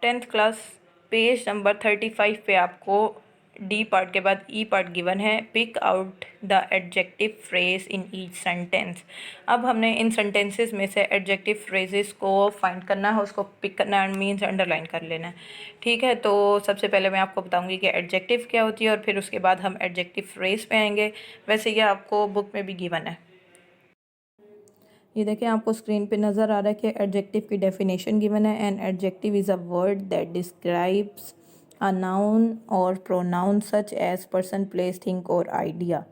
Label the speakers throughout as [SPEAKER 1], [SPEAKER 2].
[SPEAKER 1] 10th class page number 35 पे आपको D part के बाद ई पार्ट गिवन है। Pick out the adjective phrase in each sentence. अब हमने इन सेंटेंसेस में से एडजेक्टिव फ्रेजेस को फाइंड करना है, उसको पिक करना है, मीन्स अंडरलाइन कर लेना है। ठीक है, तो सबसे पहले मैं आपको बताऊंगी कि एडजेक्टिव क्या होती है और फिर उसके बाद हम एडजेक्टिव फ्रेज पे आएंगे। वैसे ये आपको बुक में भी गिवन है। ये देखें, आपको स्क्रीन पे नज़र आ रहा है कि एडजेक्टिव की डेफिनेशन गिवन है। An adjective is a word that describes a noun और pronoun such as person, place, thing और आइडिया।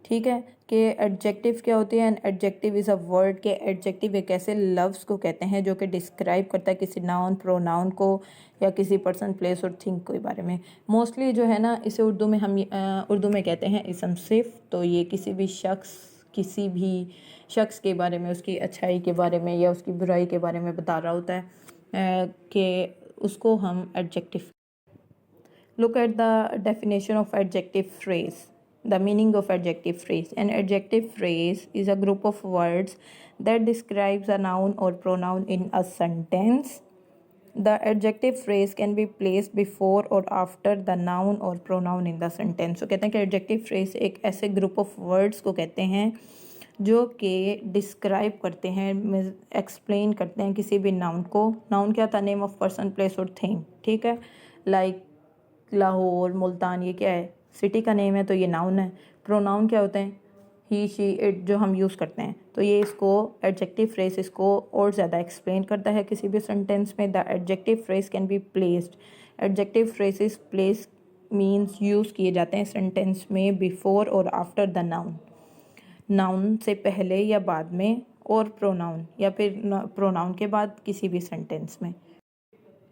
[SPEAKER 1] ठीक है, कि एडजेक्टिव क्या होती है। An adjective is a word के एडजेक्टिव एक ऐसे लफ्ज़ को कहते हैं जो कि डिस्क्राइब करता है किसी नाउन, प्रोनाउन को या किसी पर्सन, प्लेस और थिंग के बारे में। मोस्टली जो है ना, इसे उर्दू में हम उर्दू में कहते हैं इसम सिर्फ। तो ये किसी भी शख्स के बारे में, उसकी अच्छाई के बारे में या उसकी बुराई के बारे में बता रहा होता है कि उसको हम adjective. Look at the definition of adjective phrase. The meaning of adjective phrase. An adjective phrase is a group of words that describes a noun or pronoun in a sentence. The adjective phrase can be placed before or after the noun or pronoun in the sentence. So कहते हैं कि adjective phrase एक ऐसे group of words को कहते हैं जो कि डिस्क्राइब करते हैं, एक्सप्लेन करते हैं किसी भी नाउन को। नाउन क्या था? नेम ऑफ पर्सन, प्लेस और थिंग। ठीक है, लाइक लाहौर, मुल्तान, ये क्या है? सिटी का नेम है, तो ये नाउन है। प्रोनाउन क्या होते हैं? ही, शी, इट, जो हम यूज़ करते हैं। तो ये इसको एडजेक्टिव फ्रेज इसको और ज़्यादा एक्सप्लेन करता है किसी भी सेंटेंस में। The adjective phrase can be placed. Adjective phrases place means use किए जाते हैं सेंटेंस में बिफोर और आफ्टर द नाउन। नाउन से पहले या बाद में, और प्रोनाउन या फिर प्रोनाउन के बाद किसी भी सेंटेंस में।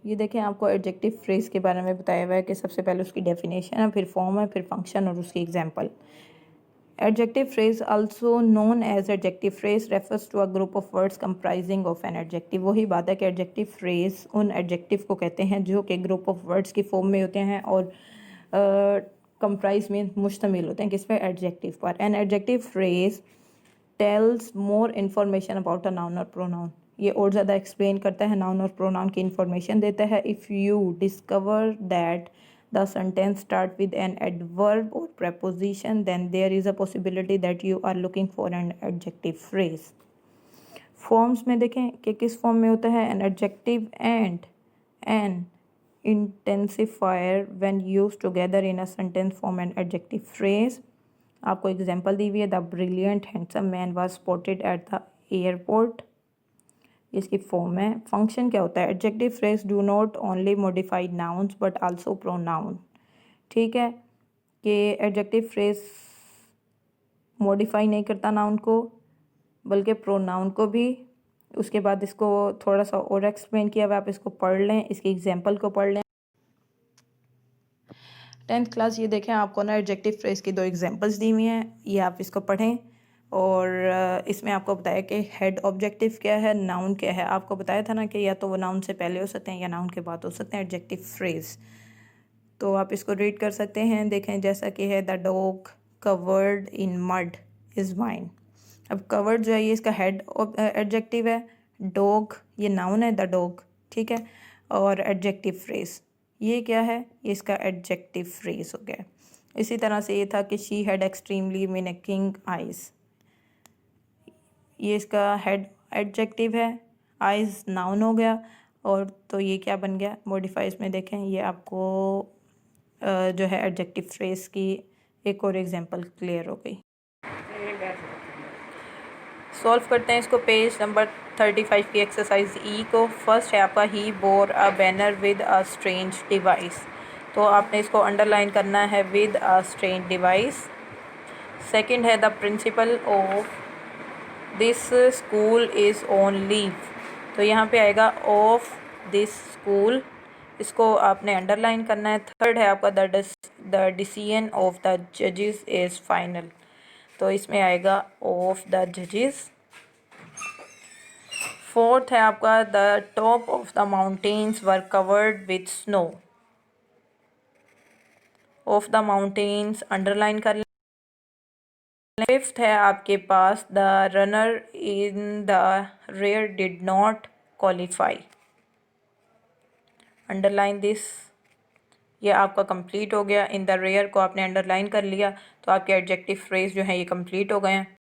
[SPEAKER 1] ये देखें, आपको एडजेक्टिव फ्रेज के बारे में बताया हुआ है कि सबसे पहले उसकी डेफिनेशन है, फिर फॉर्म है, फिर फंक्शन और उसकी example. Adjective phrase also known as adjective phrase refers to a group of words comprising of an adjective. वही बात है कि एडजेक्टिव फ्रेज उन एडजेक्टिव को कहते हैं जो कि ग्रुप ऑफ वर्ड्स की फॉर्म में होते हैं और कंप्राइज में मुश्तमिल होते हैं किस पे? एडजेक्टिव पर। An adjective phrase tells more information about a noun और प्रोनाउन। ये और ज़्यादा एक्सप्लेन करता है, नाउन और प्रोनाउन की इन्फॉर्मेशन देता है। If you discover that the sentence start with an adverb और preposition, then there is a possibility that you are looking for an adjective phrase. Forms में देखें कि किस फॉर्म में होता है। An adjective and an intensifier when used together in a sentence form an adjective phrase. आपको example दी हुई है, the brilliant handsome man was spotted at the airport. इसकी फॉर्म है। फंक्शन क्या होता है? Adjective phrase do not only modify nouns but also pronoun. ठीक है, कि एडजेक्टिव फ्रेज मॉडिफाई नहीं करता नाउन को बल्कि प्रोनाउन को भी। उसके बाद इसको थोड़ा सा और एक्सप्लेन किया हुआ, आप इसको पढ़ लें, इसकी एग्जांपल को पढ़ लें। 10th क्लास, ये देखें, आपको ना एडजेक्टिव फ्रेज की 2 एग्जांपल्स दी हुई हैं, ये आप इसको पढ़ें। और इसमें आपको बताया कि हेड ऑब्जेक्टिव क्या है, नाउन क्या है। आपको बताया था ना कि या तो वो नाउन से पहले हो सकते हैं या नाउन के बाद हो सकते हैं एडजेक्टिव फ्रेज। तो आप इसको रीड कर सकते हैं। देखें, जैसा कि है, the dog covered in mud is mine. अब कवर्ड जो है ये इसका हेड एडजेक्टिव है। डॉग ये नाउन है, द डॉग। ठीक है, और एडजेक्टिव फ्रेज ये क्या है? ये इसका एडजेक्टिव फ्रेज हो गया। इसी तरह से ये था कि she had extremely meaning eyes. ये इसका हेड एडजेक्टिव है, आइज़ नाउन हो गया। और तो ये क्या बन गया? मॉडिफाइज में देखें, ये आपको जो है एडजेक्टिव फ्रेज की एक और एग्जांपल क्लियर हो गई। सॉल्व करते हैं इसको। पेज नंबर 35 की एक्सरसाइज ई को। फर्स्ट है आपका, he bore a banner with a strange device. तो आपने इसको अंडरलाइन करना है, with a strange device. Second है, the principal of this school is on leave. तो यहाँ पे आएगा ऑफ दिस स्कूल, इसको आपने अंडरलाइन करना है। थर्ड है आपका, द डिसीजन ऑफ द जजेस इज़ फाइनल। तो इसमें आएगा ऑफ द जजेस। फोर्थ है आपका, the top of the mountains were covered with snow. Of the mountains underline कर लें। फिफ्थ है आपके पास, the runner in the rear did not qualify. Underline this. ये आपका कंप्लीट हो गया। इन द रेयर को आपने अंडरलाइन कर लिया तो आपके एडजेक्टिव फ्रेज जो है ये कंप्लीट हो गए हैं।